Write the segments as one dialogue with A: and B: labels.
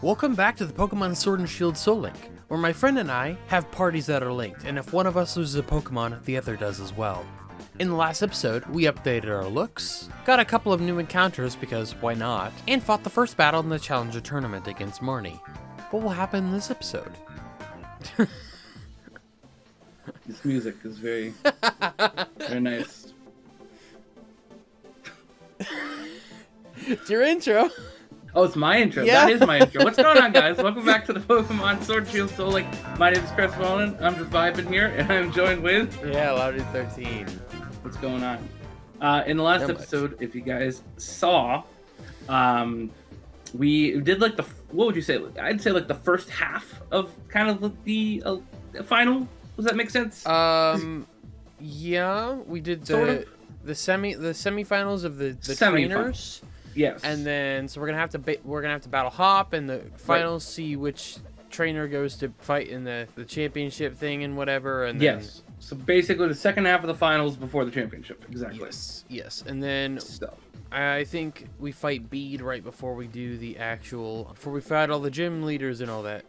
A: Welcome back to the Pokemon Sword and Shield Soul Link, where my friend and I have parties that are linked, and if one of us loses a Pokemon, the other does as well. In the last episode, we updated our looks, got a couple of new encounters because why not, and fought the first battle in the Challenger tournament against Marnie. What will happen in this episode?
B: This music is very, very nice.
A: It's your intro.
B: Oh, it's my intro.
A: Yeah.
B: That is my intro. What's going on, guys? Welcome back to the Pokemon Sword and Shield Soul Link. My name is Chris Wallen. I'm just vibing here, and I'm joined with...
A: Yeah, Loudy 13.
B: What's going on? In the last episode, if you guys saw, we did like the... What would you say? I'd say like the first half of kind of the final. Does that make sense?
A: Yeah, we did
B: Sort
A: the semifinals of the trainers.
B: Yes.
A: And then so we're gonna have to battle Hop and the finals, see which trainer goes to fight in the championship thing and whatever. And then,
B: yes. So basically, the second half of the finals before the championship. Exactly.
A: Yes. And then
B: So.
A: I think we fight Bede right before we do before we fight all the gym leaders and all that.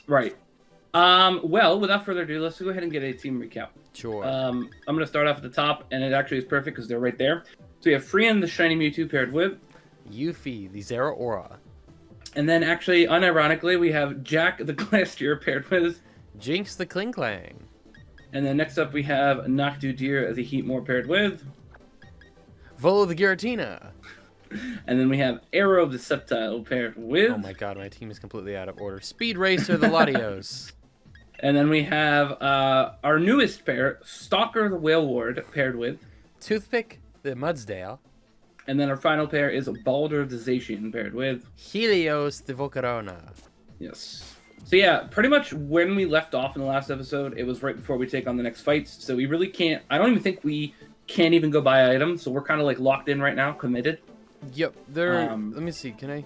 B: Right. Well, without further ado, let's go ahead and get a team recap.
A: Sure.
B: I'm going to start off at the top, and it actually is perfect because they're right there. So we have Freon, the Shiny Mewtwo, paired with
A: Yuffie, the Zeraora.
B: And then actually, unironically, we have Jack, the Glastier, paired with
A: Jinx, the Klinklang.
B: And then next up, we have Noctudeer, the Heatmore, paired with
A: Volo, the Giratina.
B: And then we have Arrow, the Sceptile, paired with...
A: Oh my god, my team is completely out of order. Speed Racer, the Latios.
B: And then we have our newest pair, Stalker, the Whaleward, paired with
A: Toothpick, the Mudsdale.
B: And then our final pair is Baldur, the Zacian, paired with
A: Helios, the Volcarona.
B: Yes. So yeah, pretty much when we left off in the last episode, it was right before we take on the next fights. So we really can't... I don't even think we can't even go buy items. So we're kind of like locked in right now, committed.
A: Yep, let me see, can I?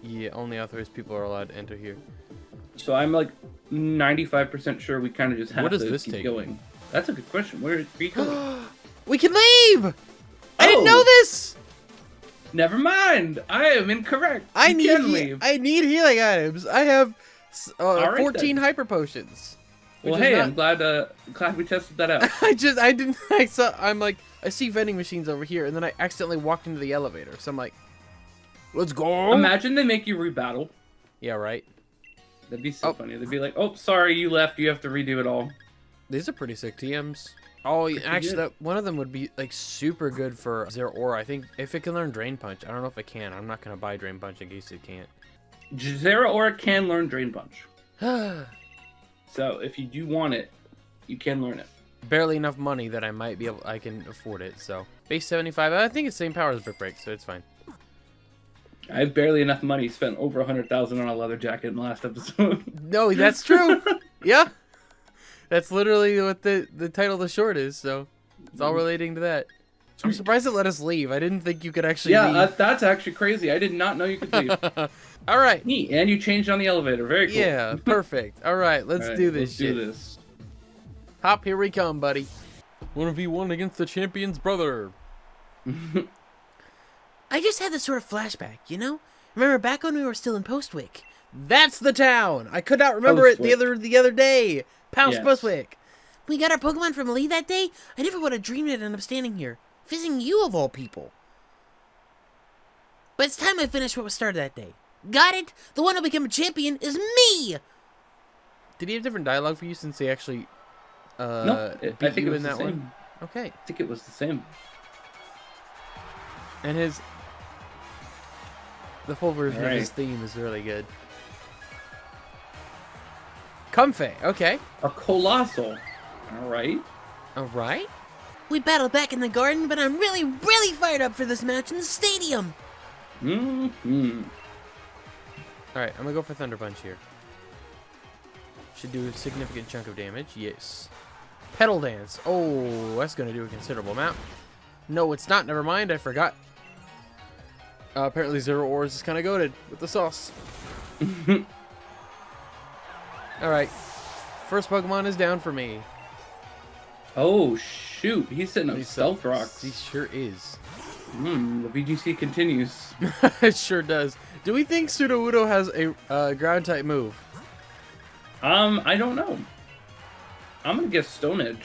A: Yeah, only authorized people are allowed to enter here.
B: So I'm like 95% sure we kind of just have to keep going. That's a good question. Where are you going?
A: We can leave! I didn't know this!
B: Never mind. I am incorrect.
A: I
B: leave.
A: need healing items. I have 14
B: then.
A: hyper potions.
B: Well, hey, I'm glad we tested that out.
A: I see vending machines over here, and then I accidentally walked into the elevator. So I'm like, let's go.
B: Imagine they make you rebattle.
A: Yeah, right.
B: That'd be so funny. They'd be like, oh, sorry, you left. You have to redo it all.
A: These are pretty sick TMs. Oh, actually, one of them would be like super good for Zeraora. I think if it can learn Drain Punch. I don't know if it can. I'm not going to buy Drain Punch in case it can't.
B: Zeraora can learn Drain Punch. So if you do want it, you can learn it.
A: Barely enough money that I can afford it. So base 75. I think it's the same power as Brick Break, so it's fine.
B: I have barely enough money. Spent over 100,000 on a leather jacket in the last episode.
A: No, that's true. Yeah, that's literally what the title of the short is. So it's all relating to that. I'm surprised it let us leave. I didn't think you could actually leave.
B: Yeah, that's actually crazy. I did not know you could leave.
A: All right.
B: Neat. And you changed on the elevator. Very cool.
A: Yeah, perfect. All right, let's do this shit.
B: Do this.
A: Hop, here we come, buddy. 1v1 against the champion's brother. I just had this sort of flashback, you know? Remember back when we were still in Postwick? That's the town! I could not remember it the other day. Postwick. We got our Pokemon from Lee that day? I never would have dreamed I'd end up standing here, visiting you of all people. But it's time I finished what was started that day. Got it? The one who'll become a champion is me! Did he have different dialogue for you since he actually
B: no, I think it was the same.
A: One? Okay.
B: I think it was the same.
A: And the full version of his theme is really good. Comfey, okay.
B: A Colossal. Alright.
A: Alright. We battled back in the garden, but I'm really, really fired up for this match in the stadium.
B: Mm-hmm.
A: Alright, I'm gonna go for Thunder Punch here. Should do a significant chunk of damage. Yes. Petal Dance. Oh, that's gonna do a considerable amount. No, it's not. Never mind. I forgot. Apparently Zeraora is kind of goated with the sauce. Alright. First Pokemon is down for me.
B: Oh, shoot. He's setting up Stealth Rocks.
A: He sure is.
B: The VGC continues.
A: It sure does. Do we think Sudowoodo has a ground type move?
B: I don't know. I'm gonna guess Stone Edge.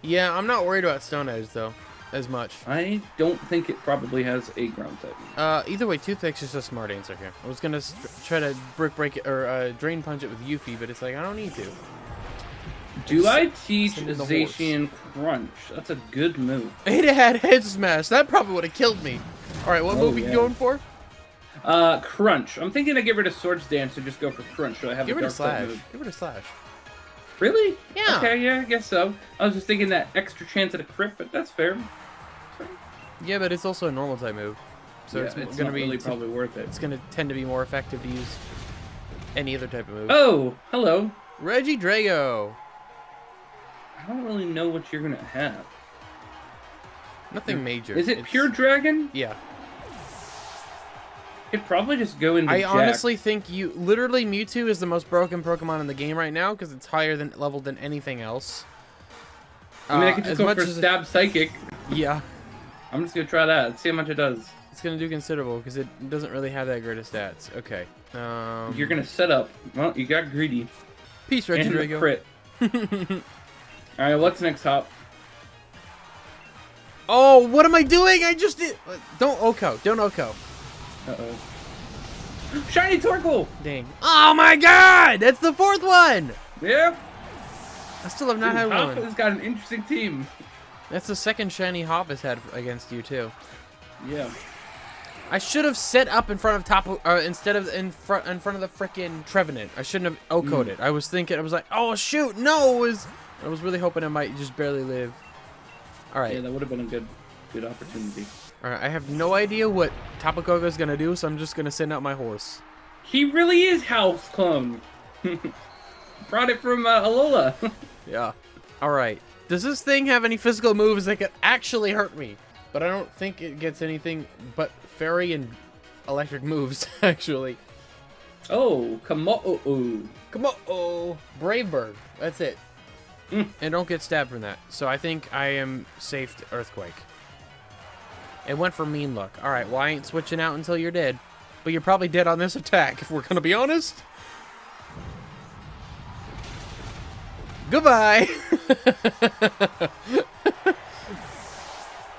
A: Yeah, I'm not worried about Stone Edge though, as much.
B: I don't think it probably has a ground type.
A: Either way, Toothpick's just a smart answer here. I was gonna try to break it or drain punch it with Yuffie, but it's like I don't need to.
B: Do I teach
A: send in the
B: Zacian Crunch? That's a good move.
A: It had Head Smash. That probably would have killed me. All right, what move are you going for?
B: Crunch. I'm thinking to get rid of Swords Dance and just go for Crunch. So I have
A: Get
B: the
A: rid of
B: dark type
A: Slash.
B: move.
A: Get rid of Slash.
B: Really?
A: Yeah.
B: Okay, yeah, I guess so. I was just thinking that extra chance at a crit, but that's fair.
A: Yeah, but it's also a normal type move, so
B: Yeah,
A: it's
B: it's
A: gonna
B: not
A: be
B: really probably worth it.
A: It's gonna tend to be more effective to use any other type of move.
B: Oh, hello.
A: Reggie Drago.
B: I don't really know what you're gonna have.
A: Nothing major.
B: Is it
A: It's-
B: Pure Dragon?
A: Yeah.
B: It'd probably just go into
A: I
B: Jack.
A: honestly think literally Mewtwo is the most broken Pokemon in the game right now because it's higher level than anything else.
B: I mean, I could just
A: as
B: go
A: much
B: for
A: as
B: Stab Psychic.
A: Yeah,
B: I'm just gonna try that. See how much it does.
A: it's gonna do considerable because it doesn't really have that great of stats. Okay.
B: You're gonna set up. Well, you got greedy.
A: Peace, Reggie
B: And a
A: Drago.
B: crit. All right, what's next, Hop?
A: Oh, what am I doing? I just did. Don't Oko. Don't Oko.
B: Uh-oh. Shiny Torkoal!
A: Dang. Oh my God! That's the fourth one.
B: Yep.
A: I still have not had
B: Hop
A: one.
B: has got an interesting team.
A: That's the second shiny Hop has had against you too.
B: Yeah.
A: I should have set up in front of instead of in front of the frickin' Trevenant. I shouldn't have O-coded it. I was like, oh shoot, no! I was really hoping I might just barely live. All right.
B: Yeah, that would have been a good opportunity.
A: All right. I have no idea what Tapu Koko's gonna do, so I'm just gonna send out my horse.
B: He really is House Clone. Brought it from Alola.
A: Yeah. All right. Does this thing have any physical moves that could actually hurt me? But I don't think it gets anything but fairy and electric moves, actually.
B: Oh, come on.
A: Come on. Oh, Brave Bird. That's it. And don't get stabbed from that. So I think I am safe to Earthquake. It went for Mean Look. All right, well, I ain't switching out until you're dead. But you're probably dead on this attack, if we're going to be honest. Goodbye.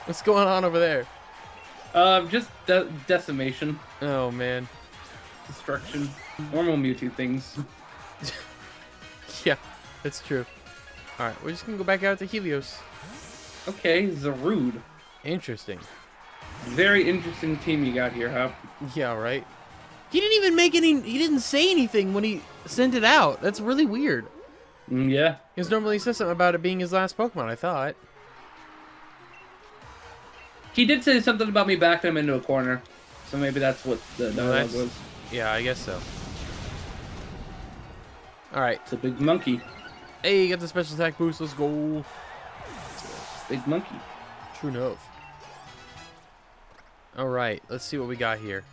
A: What's going on over there?
B: Just decimation,
A: Oh, man.
B: destruction, normal Mewtwo things.
A: Yeah, that's true. All right, we're just going to go back out to Helios.
B: Okay, Zarude.
A: Interesting.
B: Very interesting team you got here, Hop.
A: Yeah, right? He didn't even make any... He didn't say anything when he sent it out. That's really weird.
B: Yeah.
A: Because normally he says something about it being his last Pokemon, I thought.
B: He did say something about me backing him into a corner. So maybe that's what the dialogue was.
A: Yeah, I guess so. Alright.
B: It's a big monkey.
A: Hey, you got the special attack boost. Let's go.
B: Big monkey.
A: True enough. Alright, let's see what we got here.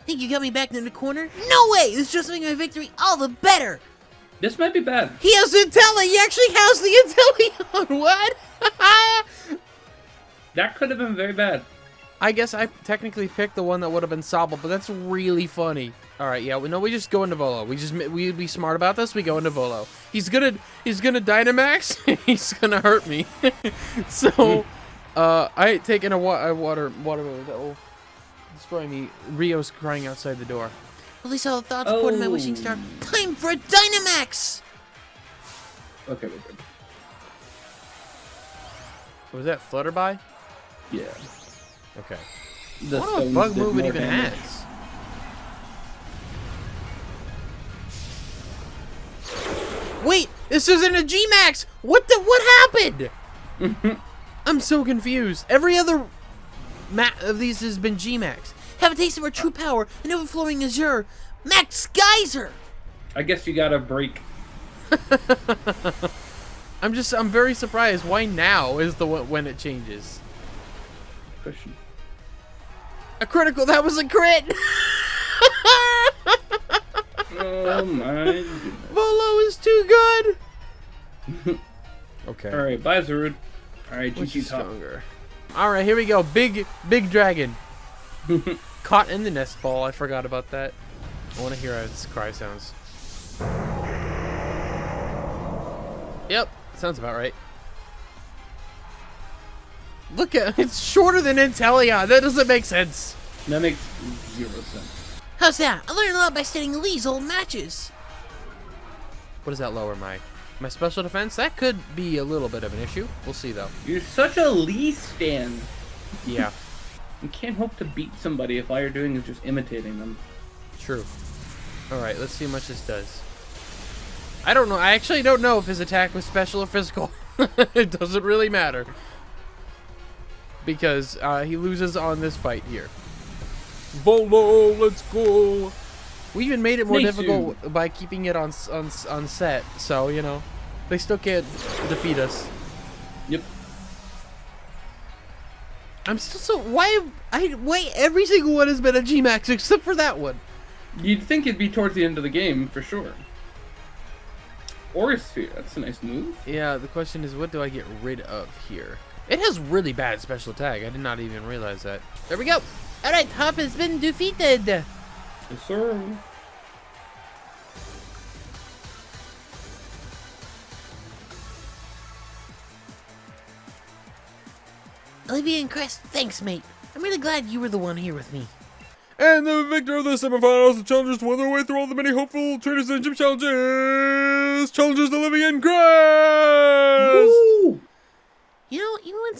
A: Think you got me back in the corner? No way! This just making my victory all the better!
B: This might be bad.
A: He has Intella! He actually has the Inteleon! What?
B: That could have been very bad.
A: I guess I technically picked the one that would have been Sobble, but that's really funny. All right, yeah, we just go into Volo. We'd be smart about this. We go into Volo. He's gonna Dynamax. He's gonna hurt me. So, I ain't taking a water move that will destroy me. Rio's crying outside the door. Release all the thoughts poured in my wishing star. Time for a Dynamax.
B: Okay, we're good.
A: Was that Flutterby?
B: Yeah.
A: Okay.
B: The
A: What a
B: stones
A: bug
B: did
A: move it
B: more
A: even
B: damage.
A: has. Wait, this isn't a G-Max! What happened? I'm so confused. Every other of these has been G-Max. Have a taste of our true power, an overflowing azure. Max Geyser!
B: I guess you got a break.
A: I'm very surprised. Why now is the when it changes?
B: Cushion.
A: A critical, that was a crit!
B: Oh my goodness.
A: Volo is too good! Okay.
B: Alright, bye Zarude. Alright,
A: Which
B: GG
A: is
B: top.
A: stronger? Alright, here we go. Big dragon. Caught in the nest ball. I forgot about that. I want to hear how its cry sounds. Yep, sounds about right. Look at it's shorter than Inteleon. That doesn't make sense.
B: That makes 0 sense.
C: How's that? I learned a lot by studying Lee's old matches.
A: What does that lower my special defense? That could be a little bit of an issue. We'll see though.
B: You're such a Lee stan.
A: Yeah.
B: You can't hope to beat somebody if all you're doing is just imitating them.
A: True. Alright, let's see how much this does. I don't know. I actually don't know if his attack was special or physical. It doesn't really matter. Because he loses on this fight here. Volo, let's go. We even made it more difficult by keeping it on set. So, you know, they still can't defeat us.
B: Yep.
A: I'm still so... Why every single one has been a G-Max except for that one.
B: You'd think it'd be towards the end of the game, for sure. Aura Sphere, that's a nice move.
A: Yeah, the question is, what do I get rid of here? It has really bad special attack. I did not even realize that. There we go.
C: All right, Hop has been defeated.
B: Yes, sir.
C: Olivia and Crest, thanks, mate. I'm really glad you were the one here with me.
A: And the victor of the semifinals, the challengers won their way through all the many hopeful trainers and gym challenges. Challengers Olivia and Crest!
B: Woo!
C: You know, even when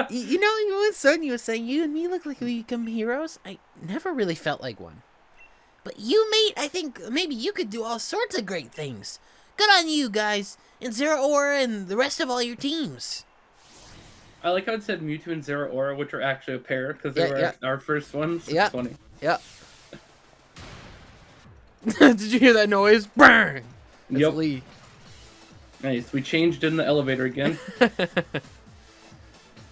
C: you know, even when Sonya was saying you and me look like we become heroes, I never really felt like one. But you, mate, I think maybe you could do all sorts of great things. Good on you, guys, and Zero Aura and the rest of all your teams.
B: I like how it said Mewtwo and Zero Aura, which are actually a pair, because they were our first ones.
A: Yeah.
B: It's funny.
A: Yeah. Did you hear that noise? Bang! That's
B: Yep.
A: Lee.
B: Nice. We changed in the elevator again.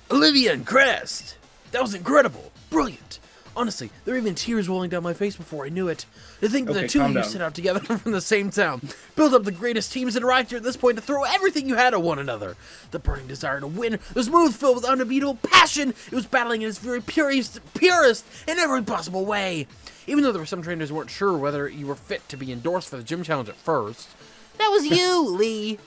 A: Olivia and Crest! That was incredible! Brilliant! Honestly, there were even tears rolling down my face before I knew it. To think that the two of you set out together from the same town, built up the greatest teams and arrived here at this point to throw everything you had at one another. The burning desire to win was moved filled with unbeatable passion. It was battling in its very purest in every possible way. Even though there were some trainers who weren't sure whether you were fit to be endorsed for the gym challenge at first.
C: That was you, Lee.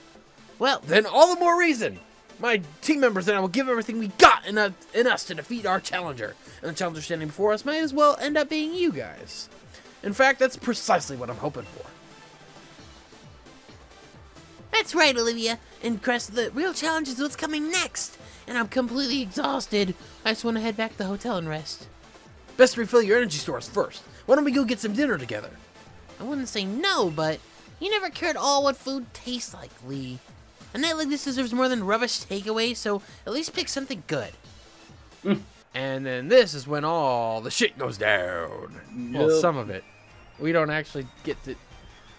A: Well, then all the more reason. My team members and I will give everything we got in us to defeat our challenger. And the challenger standing before us might as well end up being you guys. In fact, that's precisely what I'm hoping for.
C: That's right, Olivia. And Crest, the real challenge is what's coming next. And I'm completely exhausted. I just want to head back to the hotel and rest.
A: Best refill your energy stores first. Why don't we go get some dinner together?
C: I wouldn't say no, but you never cared at all what food tastes like, Lee. A night like this deserves more than rubbish takeaway, so at least pick something good.
A: And then this is when all the shit goes down. Well, some of it. We don't actually get to...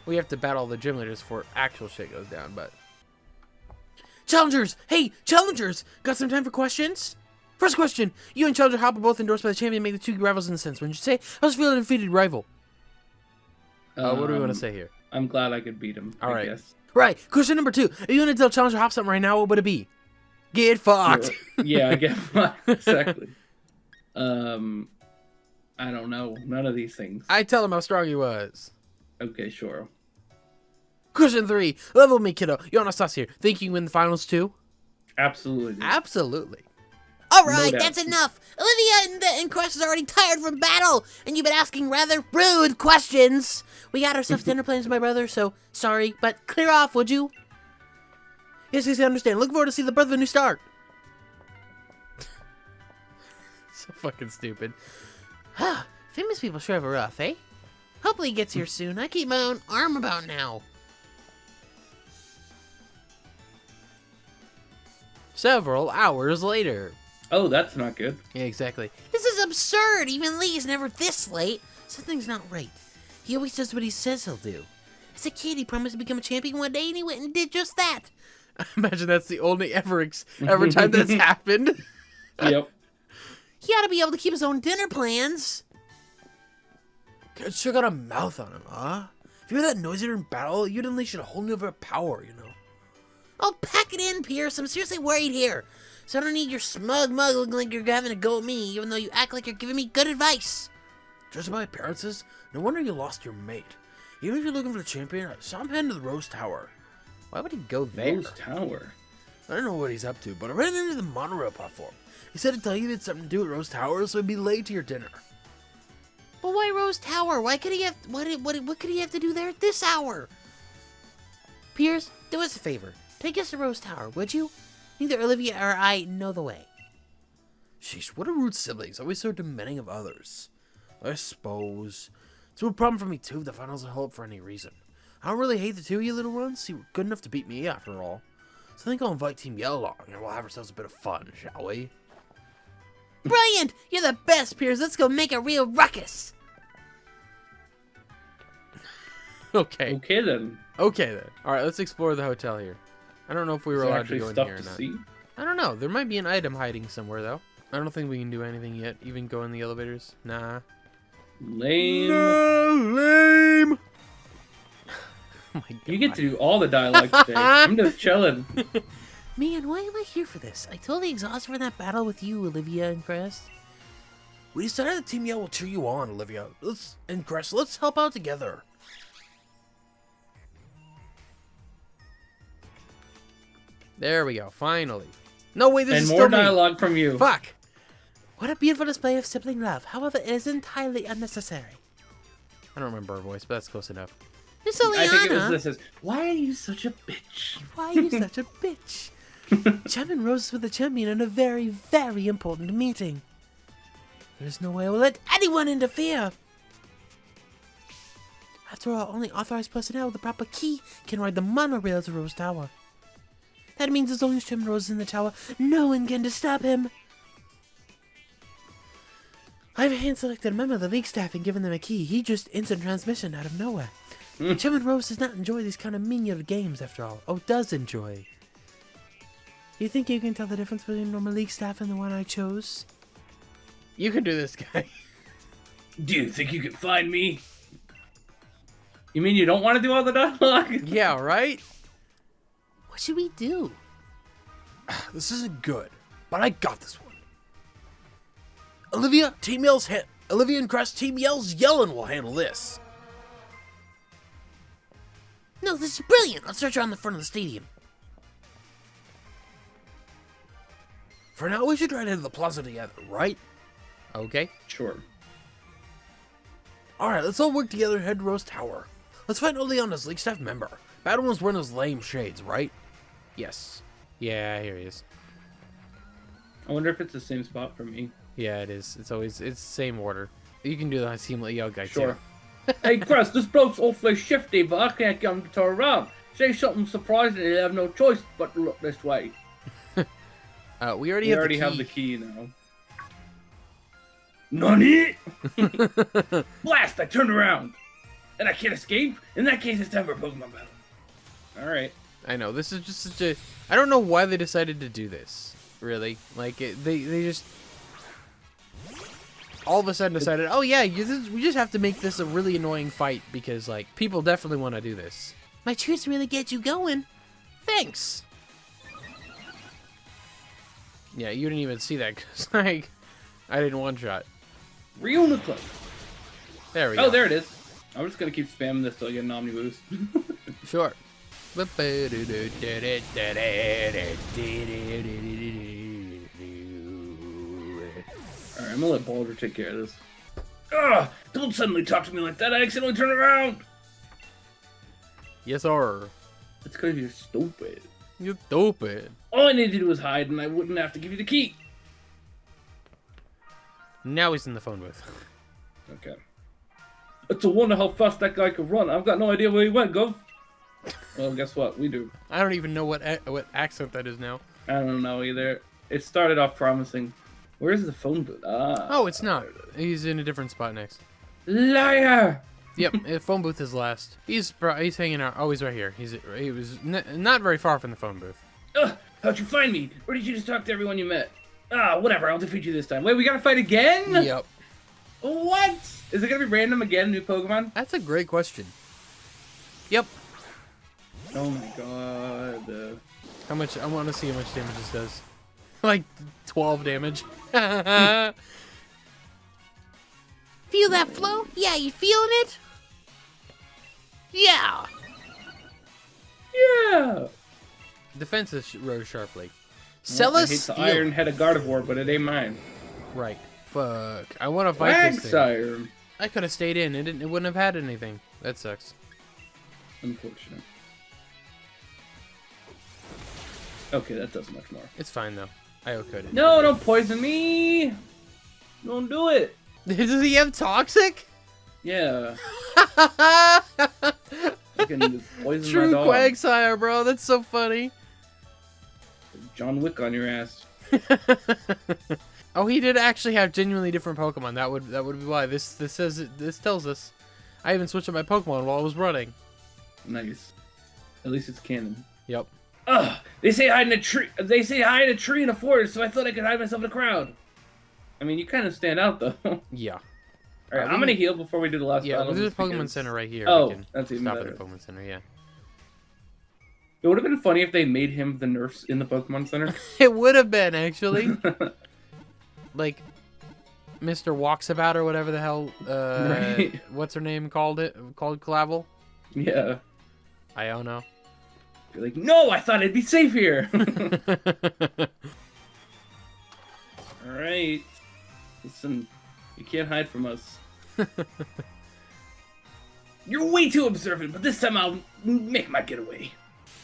A: We have to battle the gym leaders before actual shit goes down, but... Challengers! Hey, challengers! Got some time for questions? First question. You and Challenger Hop are both endorsed by the champion, make the two rivals in a sense. Wouldn't you say? How's feeling a defeated rival? What do we want to say here?
B: I'm glad I could beat him, I guess.
A: Right. Question number 2. If you want to tell Challenger Hop something right now, what would it be? Get fucked.
B: Yeah, get fucked. Exactly. I don't know. None of these things.
A: I tell him how strong he was.
B: Okay, sure.
A: Question 3. Level me, kiddo. Yonasa's here. Think you can win the finals too?
B: Absolutely.
A: Absolutely.
C: All right,
B: No doubt.
C: that's enough. Olivia and Crest is already tired from battle, and you've been asking rather rude questions. We got ourselves dinner plans, my brother, so sorry, but clear off, would you? Yes, I understand. Looking forward to see the birth of a new star. So fucking stupid. Famous people sure have a rough, eh? Hopefully he gets here soon. I keep my own arm about now.
A: Several hours later.
B: Oh, that's not good.
A: Yeah, exactly.
C: This is absurd. Even Lee is never this late. Something's not right. He always does what he says he'll do. As a kid, he promised to become a champion one day, and he went and did just that.
A: Imagine that's the only ever time that's happened.
B: Yep.
C: He ought to be able to keep his own dinner plans.
A: Kid sure got a mouth on him, huh? If you hear that noise during battle, you'd unleash a whole new power, you know.
C: Oh, pack it in, Pierce. I'm seriously worried here. So I don't need your smug mug looking like you're having a go at me, even though you act like you're giving me good advice.
A: Judging by appearances, no wonder you lost your mate. Even if you're looking for the champion, I saw him heading to the Rose Tower.
C: Why would he go there?
B: Rose Tower.
A: I don't know what he's up to, but I ran into the monorail platform. He said to tell you he had something to do with Rose Tower, so he'd be late to your dinner.
C: But why Rose Tower? Why could he have what could he have to do there at this hour? Piers, do us a favor. Take us to Rose Tower, would you? Neither Olivia or I know the way.
A: Sheesh, what a rude siblings, always so demanding of others. I suppose. It's a problem for me too if the finals are held up for any reason. I don't really hate the two of you little ones. You were good enough to beat me after all. So I think I'll invite Team Yell along and we'll have ourselves a bit of fun, shall we?
C: Brilliant! You're the best, Piers. Let's go make a real ruckus.
A: Okay.
B: Okay then.
A: Okay then. Alright, let's explore the hotel here. I don't know if we were
B: Is there
A: allowed to
B: actually
A: go in
B: stuff
A: here or
B: to
A: not.
B: see?
A: I don't know. There might be an item hiding somewhere though. I don't think we can do anything yet. Even go in the elevators. Nah.
B: Lame.
A: No, lame. Oh my God.
B: You get to do all the dialogue today. I'm just chilling.
C: Man, why am I here for this? I totally exhausted from that battle with you, Olivia and Crest.
A: We decided the Team Yell will cheer you on, Olivia. Let's help out together. There we go, finally. No, wait, this
B: And
A: is
B: more
A: still me.
B: dialogue from you.
A: Fuck.
C: What a beautiful display of sibling love. However, it is entirely unnecessary.
A: I don't remember her voice, but that's close enough.
C: Miss
B: I think it was
C: Oleana,
B: this is, why are you such a bitch?
C: why are you such a bitch? Champion roses with the champion in a very, very important meeting. There's no way I will let anyone interfere. After all, only authorized personnel with the proper key can ride the monorail to Rose Tower. That means as long as Champion Rose is in the tower, no one can disturb him. I've hand-selected a member of the League staff and given them a key. He just instant transmission out of nowhere. Chairman Rose does not enjoy these kind of menial games, after all. Oh, does enjoy. You think you can tell the difference between normal League staff and the one I chose?
A: You can do this, guy.
B: Do you think you can find me? You mean you don't want to do all the dialogue?
A: Yeah, right?
C: What should we do?
A: This isn't good, but I got this one. Olivia and Crest, Team Yell's yelling will handle this.
C: No, this is brilliant. Let's search around the front of the stadium.
A: For now, we should try to hit the plaza together, right? Okay.
B: Sure.
A: Alright, let's all work together to head to Rose Tower. Let's find Oleana's League staff member. Bad one's wearing those lame shades, right? Yes. Yeah, here he is.
B: I wonder if it's the same spot for me.
A: Yeah, it is. It's the same order. You can do the Team Yell guy
B: Sure.
A: too.
B: Hey, Chris, this bloke's awfully shifty, but I can't get him to turn around. Say something surprising, he'll have no choice but to look this way.
A: We already
B: have the key now. Nani? Blast! I turned around! And I can't escape? In that case, it's time for a Pokemon battle. Alright.
A: I know, this is just such a... I don't know why they decided to do this, really. Like, they just... all of a sudden decided, oh yeah, we just have to make this a really annoying fight because, like, people definitely want to do this.
C: My treats really get you going. Thanks.
A: Yeah, you didn't even see that because, like, I didn't one-shot.
B: Real Nucleus.
A: There we go.
B: Oh, there it is. I'm just gonna keep spamming this till I get an Omni Boost.
A: Sure.
B: Alright, I'm gonna let Baldur take care of this. Ugh! Don't suddenly talk to me like that, I accidentally turn around!
A: Yes, sir.
B: It's because you're stupid.
A: You're stupid.
B: All I need to do was hide and I wouldn't have to give you the key.
A: Now he's in the phone booth.
B: Okay. It's a wonder how fast that guy could run. I've got no idea where he went, Gov. Well, guess what? We do.
A: I don't even know what accent that is now.
B: I don't know either. It started off promising. Where's the phone booth? Ah.
A: Oh, it's not. He's in a different spot next.
B: Liar!
A: Yep, phone booth is last. He's hanging out. Oh, he's right here. He was not very far from the phone booth.
B: Ugh! How'd you find me? Or did you just talk to everyone you met? Ah, whatever. I'll defeat you this time. Wait, we gotta fight again?
A: Yep.
B: What? Is it gonna be random again, new Pokemon?
A: That's a great question. Yep.
B: Oh my god.
A: How much? I want to see how much damage this does. Like 12 damage.
C: Feel that flow? Yeah, you feeling it? Yeah.
B: Yeah.
A: Defenses rose sharply.
B: Well, I hate
A: Celeste
B: the
A: Steel.
B: iron head of Gardevoir, but it ain't mine.
A: Right. Fuck. I want to fight this thing.
B: Quagsire.
A: I could have stayed in. It wouldn't have had anything. That sucks.
B: Unfortunate. Okay, that does much more.
A: It's fine though. I OK'd it.
B: No, don't poison me! Don't do it!
A: Does he have toxic?
B: Yeah. I can just poison
A: True
B: my dog.
A: Quagsire, bro. That's so funny.
B: John Wick on your ass.
A: Oh, he did actually have genuinely different Pokemon. That would be why. This tells us. I even switched up my Pokemon while I was running.
B: Nice. At least it's canon.
A: Yep.
B: Ugh! They say hide in a tree. They say hide in a tree in a forest, so I thought I could hide myself in a crowd. I mean, you kind of stand out though.
A: Yeah.
B: All right, I'm gonna heal before we do the last
A: Yeah,
B: battle.
A: there's a
B: just
A: Pokemon
B: because-
A: Center right here.
B: Oh,
A: We can
B: that's even
A: stop
B: better.
A: at the Pokemon Center. Yeah.
B: It would have been funny if they made him the nurse in the Pokemon Center.
A: It would have been actually. Like, Mr. Walksabout or whatever the hell.
B: Right.
A: What's her name called Clavel?
B: Yeah.
A: I don't know.
B: You're like, no, I thought I'd be safe here. All right. Listen, you can't hide from us. You're way too observant, but this time I'll make my getaway.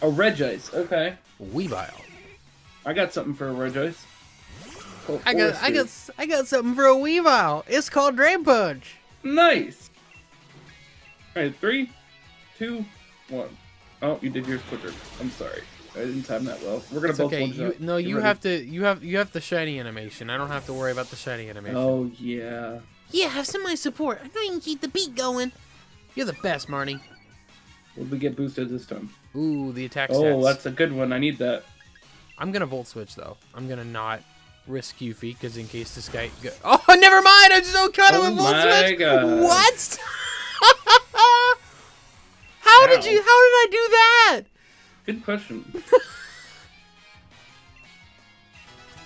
B: A Regice, okay.
A: Weavile.
B: I got something for a Regice. Oh,
A: I got something for a Weavile. It's called Drain Punch.
B: Nice. All right, 3, 2, 1. Oh, you did yours quicker. I'm sorry. I didn't time that well. We're gonna
A: It's
B: both
A: okay.
B: one shot. Get
A: You
B: ready.
A: have the shiny animation. I don't have to worry about the shiny animation.
B: Oh yeah.
C: Yeah, have some of my support. I know you can keep the beat going.
A: You're the best, Marty.
B: Will we get boosted this time?
A: Ooh, the attack
B: Oh,
A: stats.
B: that's a good one. I need that.
A: I'm gonna Volt Switch though. I'm gonna not risk Yuffie because in case this guy. Oh, never mind. I just don't cut him
B: Oh
A: with Volt
B: my
A: Switch.
B: God.
A: What? How did
B: Ow.
A: I do that?
B: Good question.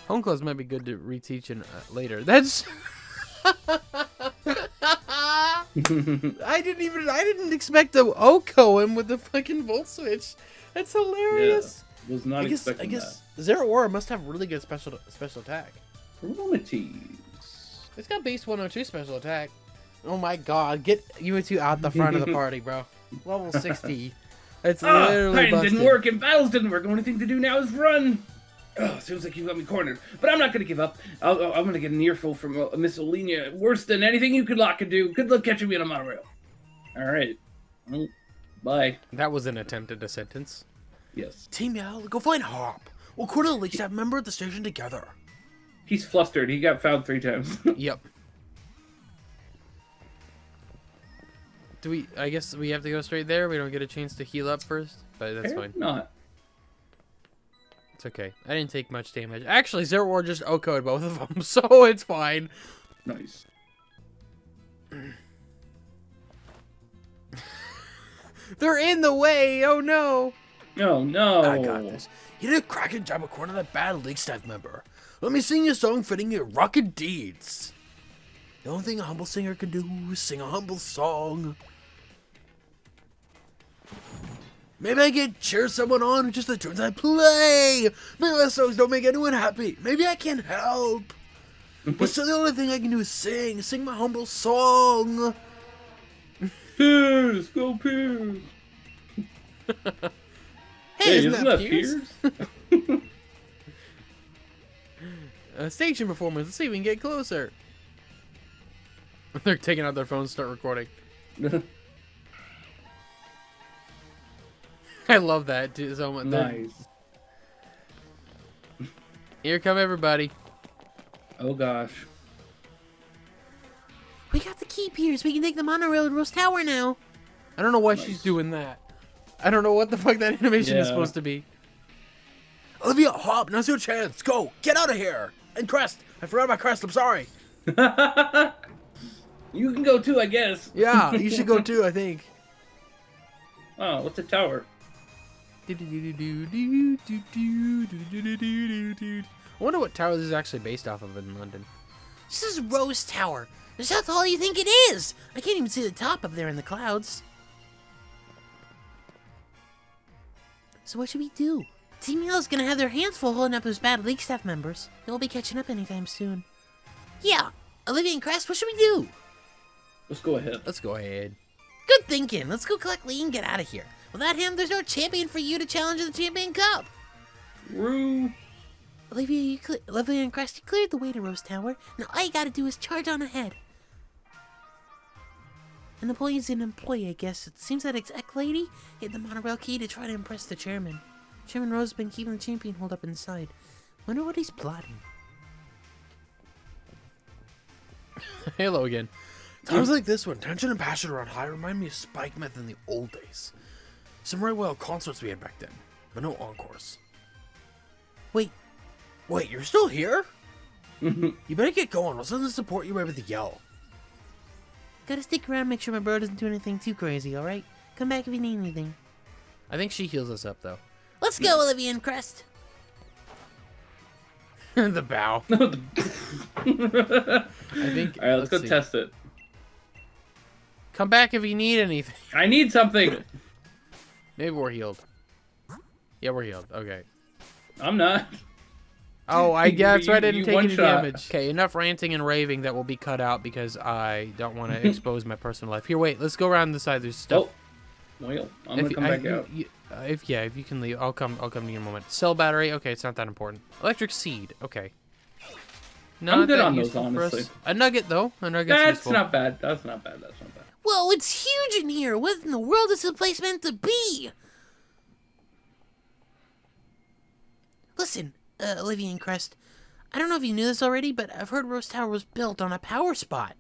A: Home clothes might be good to reteach in later. That's. I didn't expect to Oko him with the fucking Volt Switch. That's hilarious.
B: Was not
A: I
B: expecting
A: guess Zero Aura must have really good special attack.
B: that. Romates.
A: It's got base 102 special attack. Oh my god, get you two out the front of the party, bro. Level 60. It's literally
B: Hiding
A: busted.
B: didn't work and battles didn't work. The only thing to do now is run. Oh, seems like you've got me cornered. But I'm not going to give up. I'm going to get an earful from Miss Olenia. Worse than anything you could lock and do. Good luck catching me on a monorail. All right. Well, bye.
A: That was an attempt at a sentence.
B: Yes.
C: Team Yell, go find Hop. We'll quarter the leech staff member at the station together.
B: He's flustered. He got found 3 times.
A: Yep. I guess we have to go straight there? We don't get a chance to heal up first? But that's fine.
B: Not.
A: It's okay. I didn't take much damage. Actually, Zero War just OK'd both of them, so it's fine.
B: Nice.
A: They're in the way! Oh no!
B: Oh, no.
C: I got this. You did a cracking job of cornering that bad leech staff member. Let me sing you a song fitting your rocket deeds. The only thing a humble singer can do is sing a humble song. Maybe I can cheer someone on with just the tunes I play. Maybe my songs don't make anyone happy. Maybe I can't help. But still the only thing I can do is sing my humble song.
B: Pierce! Go Pierce!
C: Hey, isn't that
B: Pierce?
A: Station performance. Let's see if we can get closer. They're taking out their phones and start recording. I love that too, so much.
B: Nice.
A: Here come everybody.
B: Oh, gosh.
C: We got the key, Pierce. We can take the monorail to Rose Tower now.
A: I don't know why
B: Nice.
A: she's doing that. I don't know what the fuck that animation is
B: Yeah.
A: supposed to be.
C: Olivia, Hop, now's your chance. Go, get out of here. And Crest. I forgot about Crest. I'm sorry.
B: You can go too, I guess.
A: Yeah, you should go too, I think.
B: Oh, what's a tower?
A: I wonder what tower this is actually based off of in London.
C: This is Rose Tower. Is that all you think it is? I can't even see the top up there in the clouds. So what should we do? Team Yellow's gonna have their hands full holding up those bad League staff members. They won't be catching up anytime soon. Yeah, Olivia and Crest, what should we do?
B: Let's go ahead.
A: Let's go ahead.
C: Good thinking. Let's go collect Lee and get out of here. Without him, there's no champion for you to challenge in the Champion Cup.
B: Rue.
C: Olivia and Crest, you cleared the way to Rose Tower. Now all you gotta do is charge on ahead. An employee's an employee, I guess. It seems that exec lady hid the monorail key to try to impress the chairman. Chairman Rose has been keeping the champion holed up inside. Wonder what he's plotting.
A: Hello again. Times like this when tension and passion are on high remind me of Spike Meth in the old days. Some right well concerts we had back then, but no encores. Wait, you're still here? You better get going. I'll send to support you right with the yell.
C: Gotta stick around, make sure my bro doesn't do anything too crazy, alright? Come back if you need anything.
A: I think she heals us up though.
C: Let's go, Olivia and Crest.
A: The bow. I think.
B: All right, let's go test it.
A: Come back if you need anything.
B: I need something.
A: Maybe we're healed. Yeah, we're healed. Okay.
B: I'm not.
A: Oh, I guess I didn't take any
B: one-shot.
A: damage. Okay, enough ranting and raving that will be cut out because I don't want to expose my personal life. Here, wait. Let's go around the side. There's stuff.
B: Oh, well, I'm gonna come back out.
A: If you can leave, I'll come to you in a moment. Cell battery. Okay, it's not that important. Electric seed. Okay.
B: I'm good
A: that
B: on those,
A: useful for us.
B: honestly.
A: A nugget though. A nugget's
B: That's
A: useful.
B: not bad. That's not bad. That's not bad.
C: Whoa, it's huge in here! What in the world is this place meant to be? Listen, Olivia and Crest, I don't know if you knew this already, but I've heard Rose Tower was built on a power spot.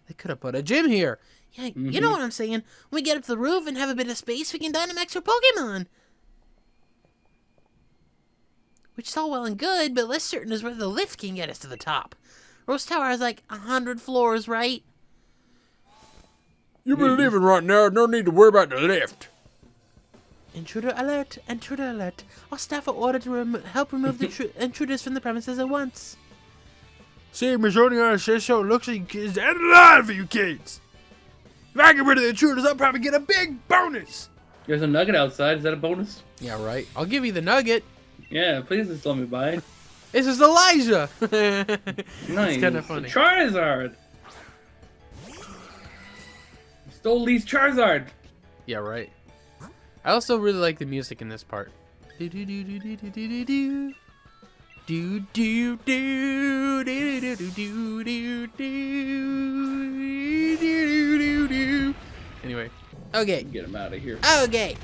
A: They could have put a gym here.
C: Yeah, you know what I'm saying. When we get up to the roof and have a bit of space, we can Dynamax our Pokemon. Which is all well and good, but less certain is whether the lift can get us to the top. Rose Tower has like 100 floors, right?
A: You been leaving right now. No need to worry about the lift.
C: Intruder alert! Intruder alert! Our staff are ordered to help remove the intruders from the premises at once.
A: See, Miss Oniana says so. It looks like it's the end of the line for you kids. If I get rid of the intruders, I'll probably get a big bonus.
B: There's a nugget outside. Is that a bonus?
A: Yeah, right. I'll give you the nugget.
B: Yeah, please just let me buy it.
A: This is Elijah.
B: Nice.
A: It's kind of funny.
B: Charizard. Stole Lee's Charizard.
A: Yeah, right. I also really like the music in this part. Do do do do do do do do do do do do do do do do do. Anyway,
C: Okay.
B: Get him out of here.
C: Okay.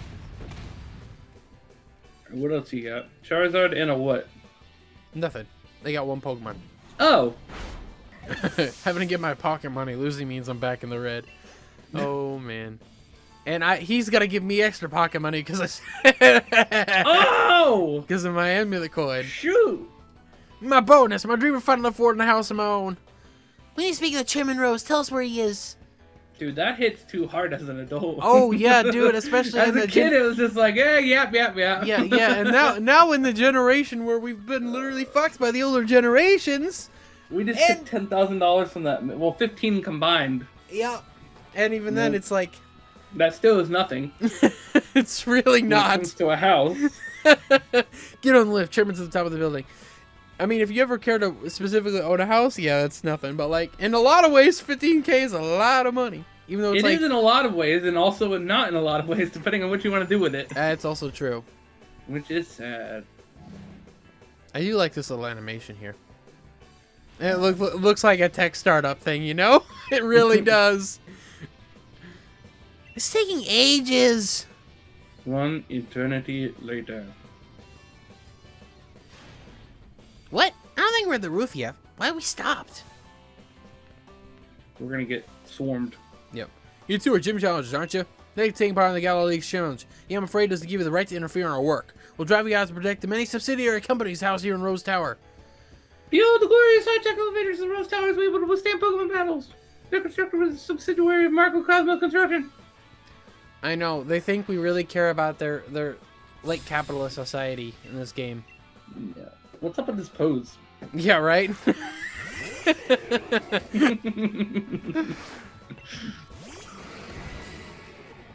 B: What else you got? Charizard and a what?
A: nothing. They got one Pokemon.
B: Oh.
A: Having to get my pocket money. Losing means I'm back in the red. Oh man. And he's gotta give me extra pocket money because
B: Oh!
A: because of my amulet coin.
B: Shoot!
A: My bonus, my dream of finding a fort in a house of my own.
C: We need to speak to Chairman Rose. Tell us where he is.
B: Dude, that hits too hard as an adult.
A: Oh yeah, dude, especially
B: as
A: in
B: a
A: the
B: kid, it was just like, yeah, yep.
A: Yeah, and now in the generation where we've been literally fucked by the older generations.
B: We just took $10,000 from that. Well, 15 combined.
A: Yeah. And even then, it's like
B: That still is nothing.
A: it's really
B: When it
A: not.
B: comes to a house.
A: Get on the lift, chairman's at the top of the building. I mean, if you ever care to specifically own a house, yeah, that's nothing. But like, in a lot of ways, 15K is a lot of money. Even though it's
B: It is in a lot of ways, and also not in a lot of ways, depending on what you want to do with it.
A: That's also true.
B: Which is sad.
A: I do like this little animation here. And it looks like a tech startup thing, you know? It really does.
C: It's taking ages.
B: One eternity later.
C: What? I don't think we're at the roof yet. Why we stopped?
B: We're gonna get swarmed.
A: Yep. You two are gym challengers, aren't you? They're taking part in the Gala League's challenge. Yeah, I'm afraid doesn't give you the right to interfere in our work. We'll drive you out to protect the many subsidiary companies housed here in Rose Tower.
B: Behold the glorious high-tech elevators of Rose Tower is able to withstand Pokemon battles. They're constructed with a subsidiary of Microcosmo Construction.
A: I know, they think we really care about their late capitalist society in this game.
B: Yeah. What's up with this pose?
A: Yeah, right?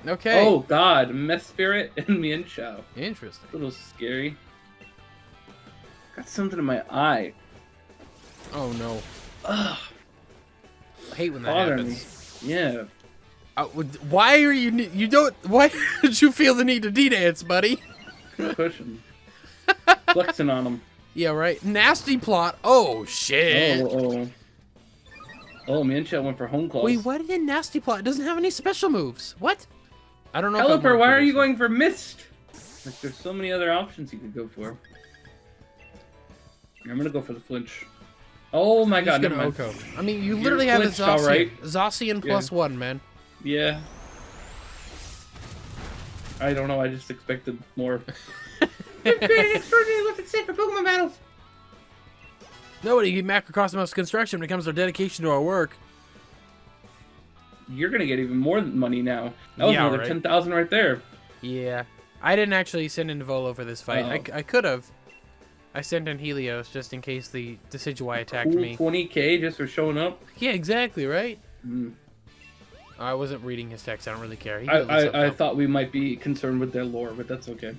A: Okay.
B: Oh God, Mess Spirit and Mienshao.
A: Interesting.
B: A little scary. Got something in my eye.
A: Oh no.
B: Ugh.
A: I hate when that
B: Bothering
A: happens.
B: me. Yeah.
A: Why are you don't, why did you feel the need to D-dance, buddy?
B: Pushing. Flexing on him.
A: Yeah, right. Nasty plot. Oh, shit.
B: Oh, Mienshao went for home claws.
A: Wait, why did a nasty plot? It doesn't have any special moves. What? I don't know.
B: Caliper, why are you going for Mist? Like, there's so many other options you could go for. I'm gonna go for the flinch. Oh my God, never mind.
A: I mean, you literally have a
B: flinched, all right.
A: Zacian +1, man.
B: Yeah. I don't know, I just expected more. We've created extraordinary lift and safe for Pokemon battles!
A: Nobody can macrocosmos construction when it comes to our dedication to our work.
B: You're gonna get even more money now. That was another 10,000 right there.
A: Yeah. I didn't actually send in Volo for this fight. I could have. I sent in Helios just in case the Decidueye attacked me.
B: 20k just for showing up?
A: Yeah, exactly, right?
B: Mm.
A: I wasn't reading his text. I don't really care.
B: I thought we might be concerned with their lore, but that's okay.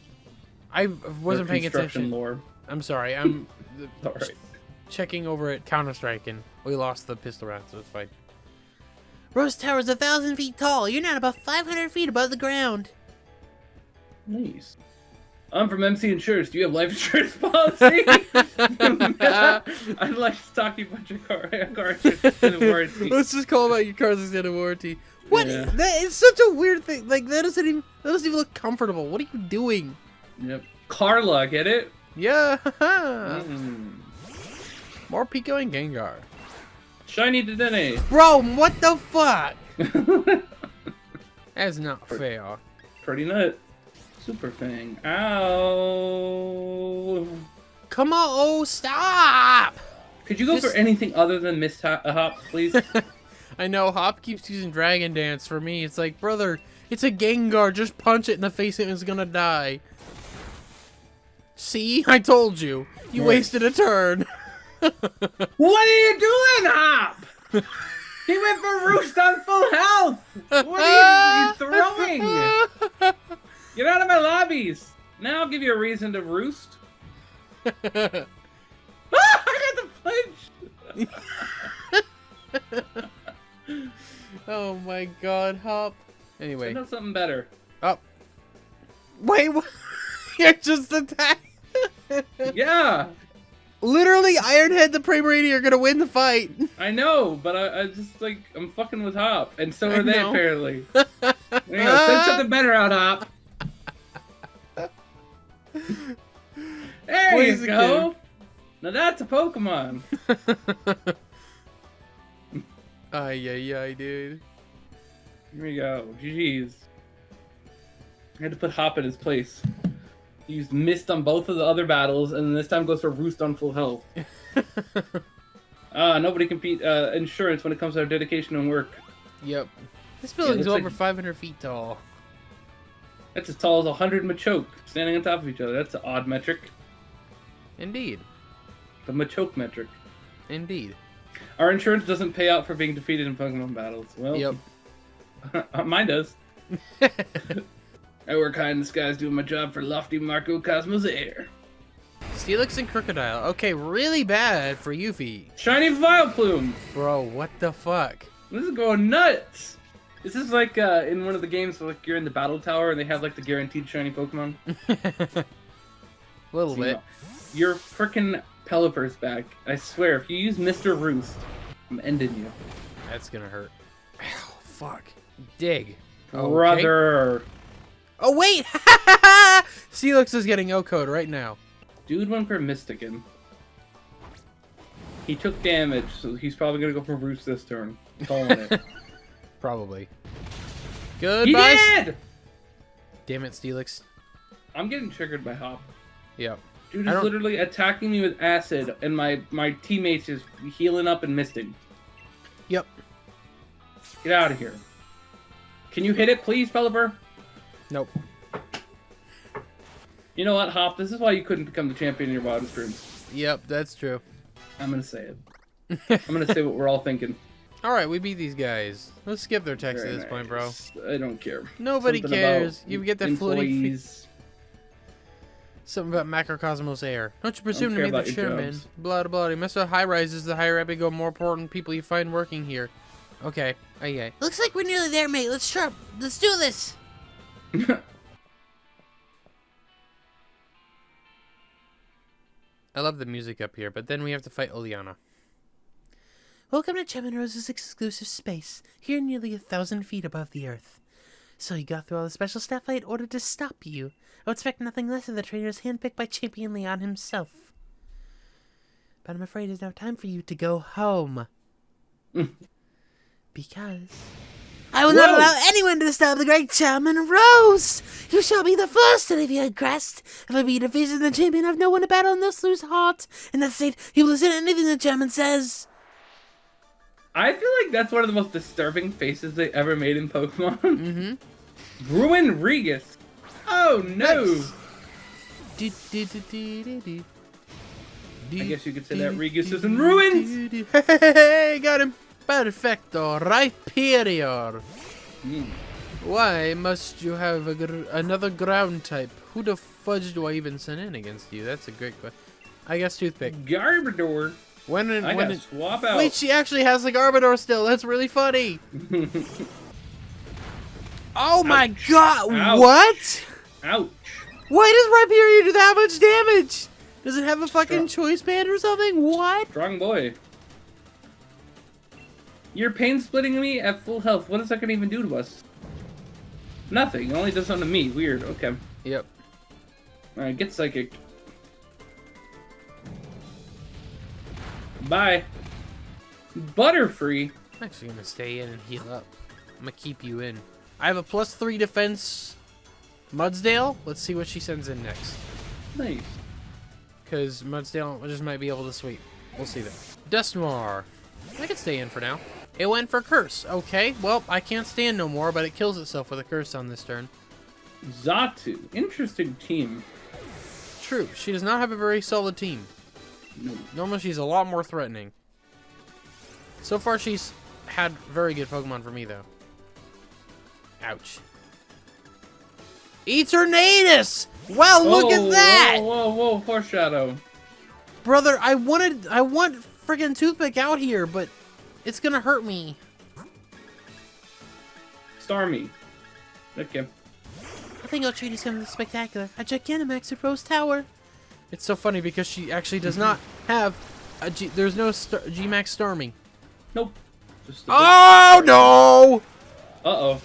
A: I wasn't paying attention.
B: Lore.
A: I'm sorry. I'm
B: Alright.
A: checking over at Counter-Strike, and we lost the pistol round, so it's fine. Rose Tower's 1,000 feet tall. You're not about 500 feet above the ground.
B: Nice. I'm from MC Insurance. Do you have life insurance policy? I'd like to talk to you about your car extended warranty.
A: Let's just call about your car's extended warranty. What?
B: Yeah.
A: That is such a weird thing. Like, that doesn't even look comfortable. What are you doing?
B: Yep. Carla, get it?
A: Yeah.
B: Mm.
A: More Pico and Gengar.
B: Shiny Dedenne.
A: Bro, what the fuck? That's not fair.
B: Pretty nut. Super Fang. Ow.
A: Come on, oh, stop!
B: Could you go for anything other than Mist Hop, please?
A: I know, Hop keeps using Dragon Dance for me. It's like, brother, it's a Gengar. Just punch it in the face and it's gonna die. See? I told you. You wasted a turn.
B: What are you doing, Hop? He went for Roost on full health. What are you throwing? Get out of my lobbies. Now I'll give you a reason to roost. I got the flinch.
A: Oh my God, Hop. Anyway.
B: Send out something better.
A: Oh. Wait, what? You're just attacked.
B: Yeah.
A: Literally, Ironhead the Primarina are gonna win the fight.
B: I know, but I just like I'm fucking with Hop, and so are they apparently. There you go. Send something better out, Hop. There you go. Now that's a Pokemon.
A: Ay, dude.
B: Here we go. GG's. I had to put Hop in his place. He used Mist on both of the other battles, and this time goes for Roost on full health. Nobody can beat insurance when it comes to our dedication and work.
A: Yep. This building's over
B: like
A: 500 feet tall.
B: That's as tall as 100 Machoke standing on top of each other. That's an odd metric.
A: Indeed.
B: The Machoke metric.
A: Indeed.
B: Our insurance doesn't pay out for being defeated in Pokemon battles. Well,
A: yep.
B: Mine does. I work high in the skies doing my job for Lofty Marco Cosmos Air.
A: Steelix and Crocodile. Okay, really bad for Yuffie.
B: Shiny Vileplume!
A: Bro, what the fuck?
B: This is going nuts! This is like in one of the games where like, you're in the battle tower and they have like the guaranteed shiny Pokemon.
A: A little bit.
B: Your frickin' Pelipper's back. I swear, if you use Mr. Roost, I'm ending you.
A: That's gonna hurt. Ow, fuck. Dig.
B: Brother!
A: Okay. Oh, wait! Steelix is getting O-code right now.
B: Dude went for Mystican. He took damage, so he's probably gonna go for Roost this turn. I'm calling it.
A: Probably. Goodbye.
B: He did!
A: Damn it, Steelix.
B: I'm getting triggered by Hop.
A: Yep.
B: Dude is literally attacking me with acid, and my teammates is healing up and misting.
A: Yep.
B: Get out of here. Can you hit it, please, Pelipper?
A: Nope.
B: You know what, Hop? This is why you couldn't become the champion in your wildest dreams.
A: Yep, that's true.
B: I'm gonna say it. I'm gonna say what we're all thinking.
A: Alright, we beat these guys. Let's skip their text
B: Very
A: at this point, bro.
B: nice. I don't care.
A: Nobody
B: Something
A: cares.
B: about
A: You get that floating
B: employees.
A: Something about macrocosmos air. Don't you presume to
B: care
A: be the
B: about your
A: chairman.
B: jobs.
A: Blah, blah, blah. Mess with high rises, the higher up you go, more important people you find working here. Okay. Okay.
C: Looks like we're nearly there, mate. Let's do this.
A: I love the music up here, but then we have to fight Oleana.
C: Welcome to Chairman Rose's exclusive space, here nearly 1,000 feet above the earth. So you got through all the special staff I had ordered to stop you. I would expect nothing less of the trainers handpicked by Champion Leon himself. But I'm afraid it's now time for you to go home. Because I will not allow anyone to stop the great Chairman Rose! You shall be the first to leave your crest. If I be defeated, the champion have no one to battle and thus lose heart. In that state, he will listen to anything the chairman says.
B: I feel like that's one of the most disturbing faces they ever made in Pokemon. Ruin Regus. Oh no! I guess you could say that Regus is in ruins.
A: Hey, got him. Perfecto, Rhyperior. Why must you have another ground type? Who the fudge do I even send in against you? That's a great question. I guess Toothpick.
B: Garbodor. I gotta swap out.
A: Wait, she actually has the Garbodor still. That's really funny. Oh my god!
B: Ouch.
A: What?
B: Ouch.
A: Why does Rhyperior do that much damage? Does it have a fucking choice band or something? What?
B: Strong boy. You're pain splitting me at full health. What is that gonna even do to us? Nothing. It only does something to me. Weird. Okay.
A: Yep.
B: Alright, get psychic. Bye. Butterfree.
A: I'm actually gonna stay in and heal up. I'm gonna keep you in. I have a +3 defense Mudsdale. Let's see what she sends in next.
B: Nice.
A: Because Mudsdale just might be able to sweep. We'll see that. Dusknoir. I can stay in for now. It went for Curse. Okay, well, I can't stand no more, but it kills itself with a Curse on this turn.
B: Zatu. Interesting team.
A: True, she does not have a very solid team.
B: No.
A: Normally she's a lot more threatening. So far she's had very good Pokemon for me, though. Ouch. Eternatus! Wow, look at that!
B: Whoa, foreshadow.
A: Brother, I want friggin' Toothpick out here, but it's gonna hurt me.
B: Starmie. Okay.
C: I think I'll treat you something spectacular. A Gigantamax at Rose Tower.
A: It's so funny because she actually does not have a there's no G-Max Starmie.
B: Nope. Just
A: Oh no!
B: Uh-oh.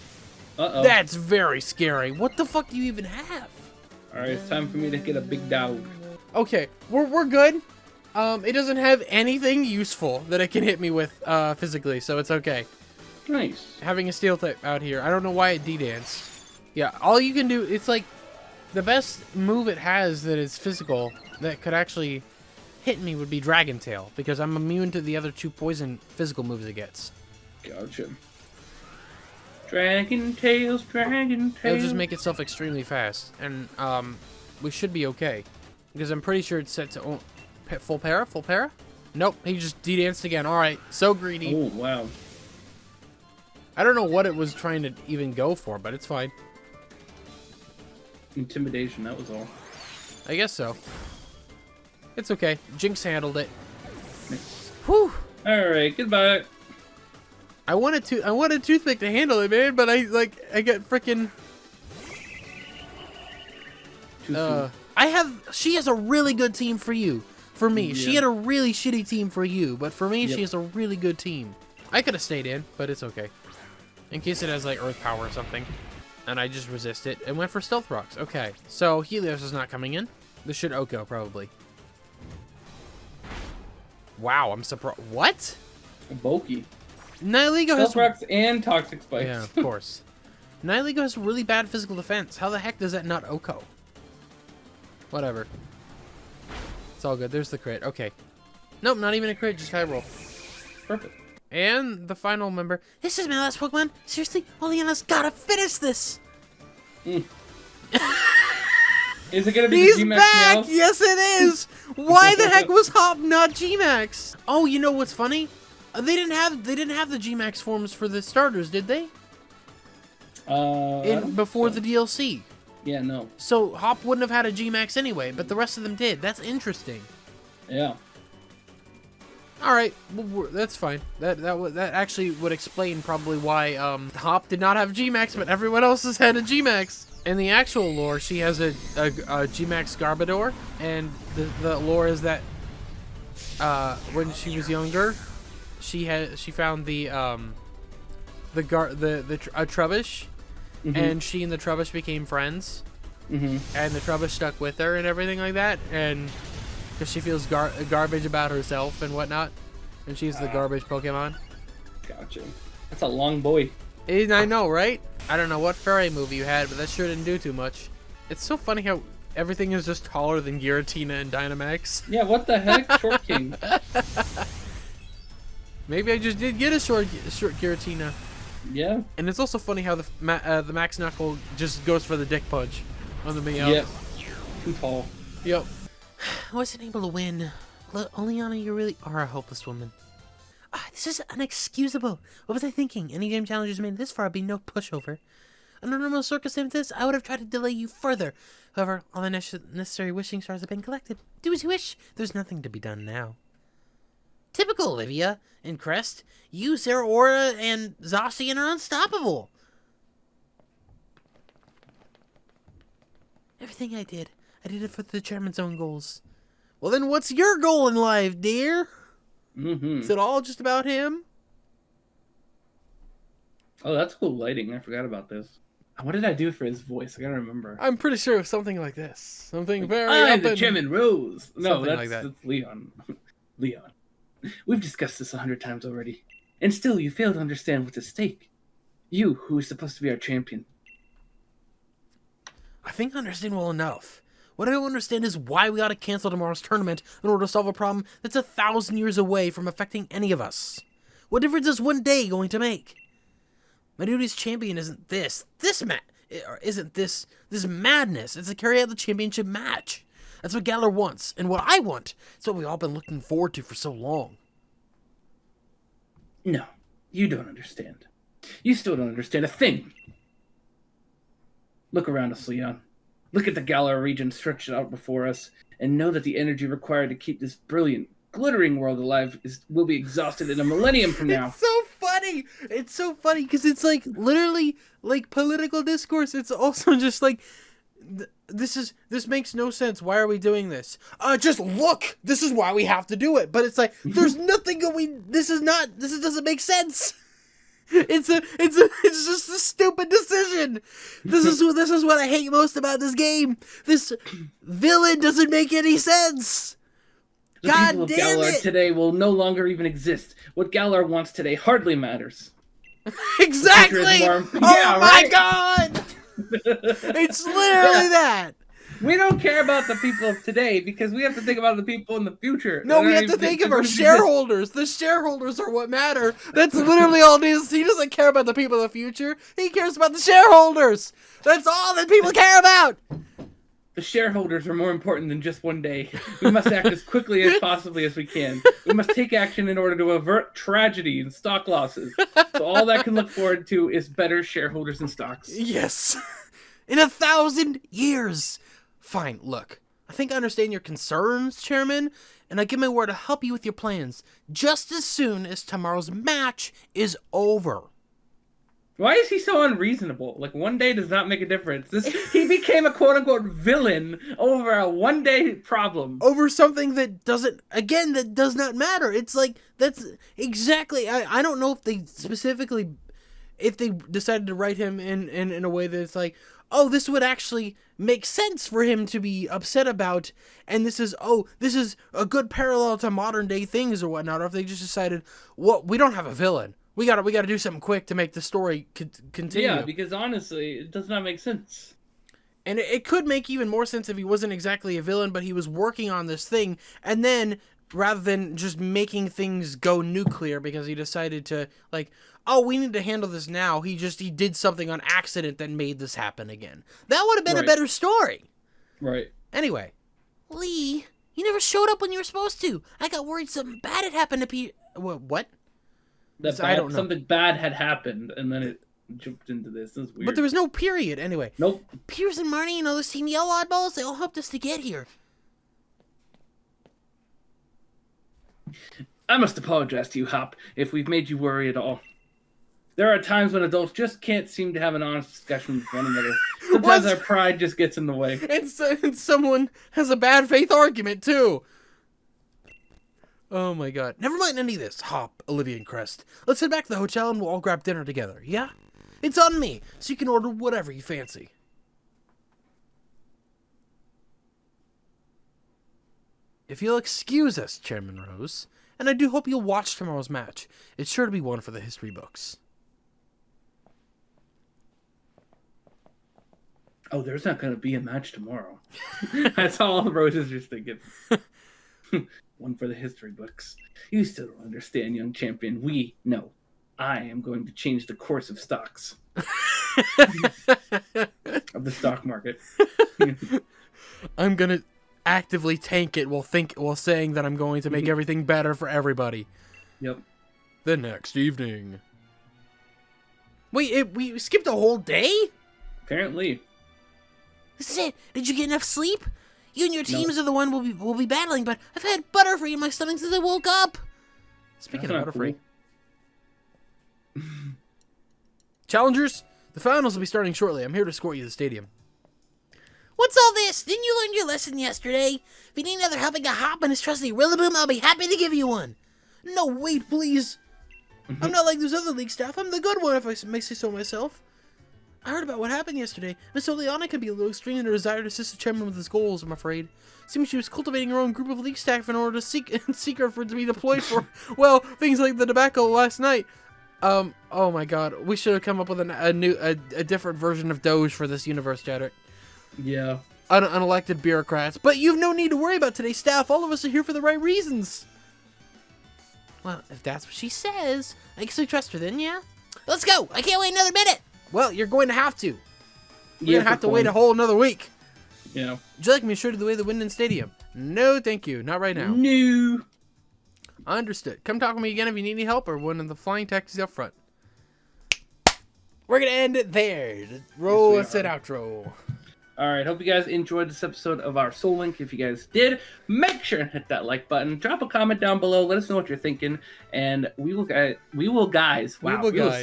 B: Uh-oh.
A: That's very scary. What the fuck do you even have?
B: Alright, it's time for me to get a big dog.
A: Okay, we're good. It doesn't have anything useful that it can hit me with physically, so it's okay.
B: Nice.
A: Having a steel type out here, I don't know why it D-dance. Yeah, all you can do, it's like the best move it has that is physical that could actually hit me would be Dragon Tail, because I'm immune to the other 2 poison physical moves it gets.
B: Gotcha. Dragon Tails, Dragon Tails.
A: It'll just make itself extremely fast, and we should be okay, because I'm pretty sure it's set to full para? Full para? Nope, he just D-danced again. Alright, so greedy.
B: Oh, wow.
A: I don't know what it was trying to even go for, but it's fine.
B: Intimidation, that was all.
A: I guess so. It's okay. Jinx handled it.
B: Nice.
A: Whew.
B: Alright, goodbye.
A: I wanted Toothpick to handle it, man, but I got frickin'
B: Too soon.
A: she has a really good team for you. For me, she
B: Yeah.
A: had a really shitty team for you, but for me,
B: Yep.
A: she has a really good team. I could have stayed in, but it's okay. In case it has, like, Earth Power or something. And I just resist it and went for Stealth Rocks. Okay, so Helios is not coming in. This should Oko, probably. Wow, I'm surprised. What?
B: Bulky.
A: Nihilego has...
B: Stealth Rocks and Toxic Spikes.
A: Yeah, of course. Nihilego has really bad physical defense. How the heck does that not Oko? Whatever. It's all good. There's the crit. Okay. Nope, not even a crit. Just high roll.
B: Perfect.
A: And the final member.
C: This is my last Pokemon. Seriously, Oleana's gotta finish this.
B: Is it gonna be
A: He's
B: the G-Max
A: back!
B: Meowth?
A: Yes, it is! Why the heck was Hop not G-Max? Oh, you know what's funny? They didn't have the G-Max forms for the starters, did they? Before the DLC.
B: Yeah, no.
A: So Hop wouldn't have had a G-Max anyway, but the rest of them did. That's interesting.
B: Yeah.
A: All right, well, that's fine. That actually would explain probably why Hop did not have G-Max, but everyone else has had a G-Max. In the actual lore, she has a G-Max Garbodor, and the lore is that when she was younger, she found a Trubbish, and she and the Trubbish became friends, and the Trubbish stuck with her and everything like that, and because she feels garbage about herself and whatnot, and she's the garbage Pokemon.
B: Gotcha. That's a long boy.
A: I know, right? I don't know what fairy movie you had, but that sure didn't do too much. It's so funny how everything is just taller than Giratina and Dynamax.
B: Yeah, what the heck? Short King.
A: Maybe I just did get a short Giratina.
B: Yeah.
A: And it's also funny how the Max Knuckle just goes for the dick punch on the Meowth.
B: Yep. Too tall.
A: Yep.
C: I wasn't able to win. Oleana, you really are a hopeless woman. This is unexcusable. What was I thinking? Any game challenges made this far would be no pushover. Under normal circumstances, I would have tried to delay you further. However, all the necessary wishing stars have been collected. Do as you wish. There's nothing to be done now. Typical Olivia and Crest. You, Zeraora, and Zacian are unstoppable. Everything I did it for the chairman's own goals.
A: Well, then what's your goal in life, dear?
B: Mm-hmm.
A: Is it all just about him?
B: Oh, that's cool lighting. I forgot about this. What did I do for his voice? I gotta remember.
A: I'm pretty sure it was something like this. Something very
B: I'm the
A: up
B: Chairman Rose. No,
A: something
B: that's
A: like that.
B: Leon. Leon. We've discussed this 100 times already. And still, you fail to understand what's at stake. You, who is supposed to be our champion.
A: I think I understand well enough. What I don't understand is why we gotta cancel tomorrow's tournament in order to solve a problem that's 1,000 years away from affecting any of us. What difference is one day going to make? My duty as champion isn't this madness. It's to carry out the championship match. That's what Galar wants, and what I want. It's what we've all been looking forward to for so long.
B: No, you don't understand. You still don't understand a thing. Look around us, Leon. Look at the Galar region stretched out before us, and know that the energy required to keep this brilliant, glittering world alive will be exhausted in a millennium from now.
A: It's so funny. It's so funny because it's like literally like political discourse. It's also just like this makes no sense. Why are we doing this? Just look. This is why we have to do it. But it's like there's nothing going. This doesn't make sense. It's just a stupid decision. This is what I hate most about this game. This villain doesn't make any sense.
B: The
A: God
B: people of
A: damn
B: Galar
A: it.
B: today will no longer even exist. What Galar wants today hardly matters.
A: Exactly.
B: Yeah,
A: oh my
B: right?
A: God. It's literally that.
B: We don't care about the people of today because we have to think about the people in the future.
A: No, we have to think of our shareholders. The shareholders are what matter. That's literally all it is. He doesn't care about the people of the future. He cares about the shareholders. That's all that people care about.
B: The shareholders are more important than just one day. We must act as quickly as possibly as we can. We must take action in order to avert tragedy and stock losses. So all that can look forward to is better shareholders and stocks.
A: Yes. In 1,000 years. Fine, look. I think I understand your concerns, Chairman, and I give my word to help you with your plans just as soon as tomorrow's match is over.
B: Why is he so unreasonable? Like, one day does not make a difference. He became a quote-unquote villain over a one-day problem.
A: Over something that that does not matter. It's like, that's exactly, I don't know if they decided to write him in a way that it's like, oh, this would actually make sense for him to be upset about, and this is a good parallel to modern day things or whatnot, or if they just decided, well, we don't have a villain. We gotta do something quick to make the story continue.
B: Yeah, because honestly, it does not make sense.
A: And it could make even more sense if he wasn't exactly a villain, but he was working on this thing, and then, rather than just making things go nuclear because he decided to, like, oh, we need to handle this now, he did something on accident that made this happen again. That would have been a better story.
B: Right.
A: Anyway.
C: Lee, You never showed up when you were supposed to. I got worried something bad had happened to Peter. What?
B: I don't know. Something bad had happened, and then it jumped into this. This is weird.
A: But there was no period anyway.
B: Nope.
C: Piers and Marnie and all those Team Yell oddballs, they all helped us to get here.
B: I must apologize to you, Hop, if we've made you worry at all. There are times when adults just can't seem to have an honest discussion with one another. Sometimes our pride just gets in the way.
A: And someone has a bad faith argument, too. Oh my god. Never mind any of this, Hop, Olivia, and Crest. Let's head back to the hotel and we'll all grab dinner together, yeah? It's on me, so you can order whatever you fancy. If you'll excuse us, Chairman Rose, and I do hope you'll watch tomorrow's match. It's sure to be one for the history books.
B: Oh, there's not going to be a match tomorrow. That's all the Roses are thinking. One for the history books. You still don't understand, young champion. No. I am going to change the course of stocks. Of the stock market.
A: I'm going to actively tank it while saying that I'm going to make everything better for everybody.
B: Yep.
A: The next evening. Wait, we skipped a whole day?
B: Apparently.
C: This is it. Did you get enough sleep? You and your teams are the one we'll be battling, but I've had Butterfree in my stomach since I woke up.
A: Speaking of Butterfree. Cool. Challengers, the finals will be starting shortly. I'm here to escort you to the stadium.
C: What's all this? Didn't you learn your lesson yesterday? If you need another helping a Hop and his trusty Rillaboom, I'll be happy to give you one.
A: No, wait, please. I'm not like those other league staff. I'm the good one, if I may say so myself. I heard about what happened yesterday. Miss Oleana could be a little extreme in her desire to assist the chairman with his goals, I'm afraid. Seems she was cultivating her own group of league staff in order to seek her for to be deployed for, well, things like the debacle last night. Oh my god. We should have come up with a different version of Doge for this universe, Chadwick.
B: Yeah.
A: Unelected bureaucrats. But you've no need to worry about today's staff. All of us are here for the right reasons.
C: Well, if that's what she says, I guess we trust her then, yeah? Let's go! I can't wait another minute!
A: Well, you're going to have to. You're going to have to wait a whole another week.
B: Yeah.
A: Would you like me to show you the way to the Winden Stadium? No, thank you. Not right now.
B: No.
A: Understood. Come talk with me again if you need any help or one of the flying taxis up front. We're going to end it there. Roll us an outro.
B: All right. Hope you guys enjoyed this episode of our Soul Link. If you guys did, make sure and hit that like button. Drop a comment down below. Let us know what you're thinking. And we will see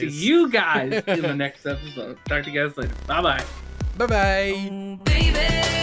B: you guys in the next episode. Talk to you guys later. Bye-bye.
A: Bye-bye.
D: Oh, baby.